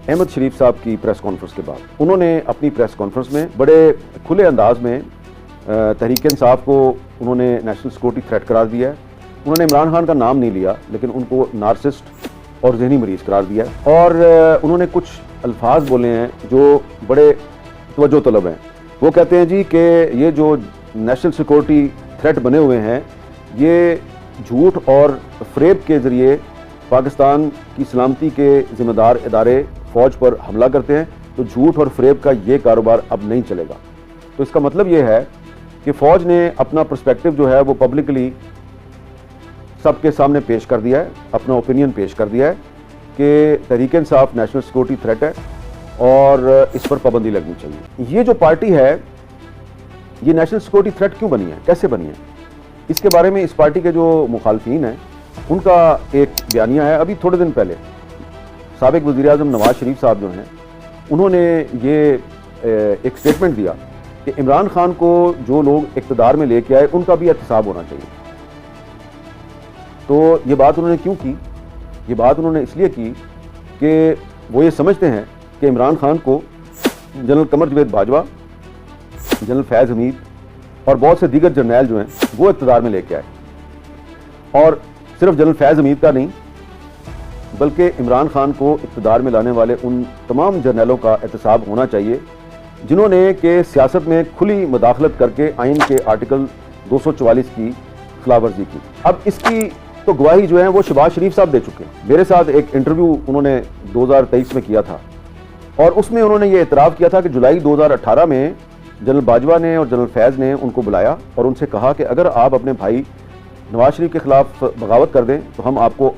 احمد شریف صاحب کی press conference کے بعد انہوں نے اپنی پریس کانفرنس میں بڑے کھلے انداز میں تحریک انصاف کو انہوں نے نیشنل سیکورٹی تھریٹ قرار دیا ہے. انہوں نے عمران خان کا نام نہیں لیا لیکن ان کو نارسسٹ اور ذہنی مریض قرار دیا ہے, اور انہوں نے کچھ الفاظ بولے ہیں جو بڑے توجہ طلب ہیں. وہ کہتے ہیں جی کہ یہ جو نیشنل سیکورٹی تھریٹ بنے ہوئے ہیں یہ جھوٹ اور فریب کے ذریعے پاکستان کی سلامتی کے ذمہ دار ادارے فوج پر حملہ کرتے ہیں, تو جھوٹ اور فریب کا یہ کاروبار اب نہیں چلے گا. تو اس کا مطلب یہ ہے کہ فوج نے اپنا پرسپیکٹو جو ہے وہ پبلکلی سب کے سامنے پیش کر دیا ہے, اپنا اوپینین پیش کر دیا ہے کہ Tehreek Insaf national security threat ہے اور اس پر پابندی لگنی چاہیے. یہ جو پارٹی ہے یہ نیشنل سیکورٹی تھریٹ کیوں بنی ہے, کیسے بنی ہے, اس کے بارے میں اس پارٹی کے جو مخالفین ہیں ان کا ایک بیانیہ ہے. ابھی تھوڑے دن پہلے سابق وزیر اعظم نواز شریف صاحب جو ہیں انہوں نے یہ ایک اسٹیٹمنٹ دیا کہ عمران خان کو جو لوگ اقتدار میں لے کے آئے ان کا بھی احتساب ہونا چاہیے. تو یہ بات انہوں نے کیوں کی؟ یہ بات انہوں نے اس لیے کی کہ وہ یہ سمجھتے ہیں کہ عمران خان کو جنرل قمر جاوید باجوہ, جنرل فیض حمید اور بہت سے دیگر جرنیل جو ہیں وہ اقتدار میں لے کے آئے, اور صرف جنرل فیض حمید کا نہیں بلکہ عمران خان کو اقتدار میں لانے والے ان تمام جرنیلوں کا احتساب ہونا چاہیے جنہوں نے کہ سیاست میں کھلی مداخلت کر کے آئین کے آرٹیکل 244 کی خلاف ورزی کی. اب اس کی تو گواہی جو ہے وہ شہباز شریف صاحب دے چکے ہیں. میرے ساتھ ایک انٹرویو انہوں نے 2023 میں کیا تھا اور اس میں انہوں نے یہ اعتراف کیا تھا کہ جولائی 2018 میں جنرل باجوہ نے اور جنرل فیض نے ان کو بلایا اور ان سے کہا کہ اگر آپ اپنے بھائی نواز شریف کے خلاف بغاوت کر دیں تو ہم آپ کو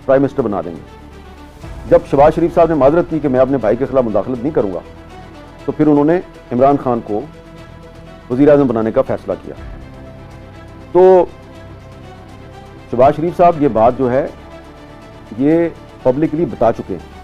پرائم منسٹر بنا دیں گے. جب شہباز شریف صاحب نے معذرت کی کہ میں اپنے بھائی کے خلاف مداخلت نہیں کروں گا تو پھر انہوں نے عمران خان کو وزیر اعظم بنانے کا فیصلہ کیا. تو شہباز شریف صاحب یہ بات جو ہے یہ پبلکلی بتا چکے ہیں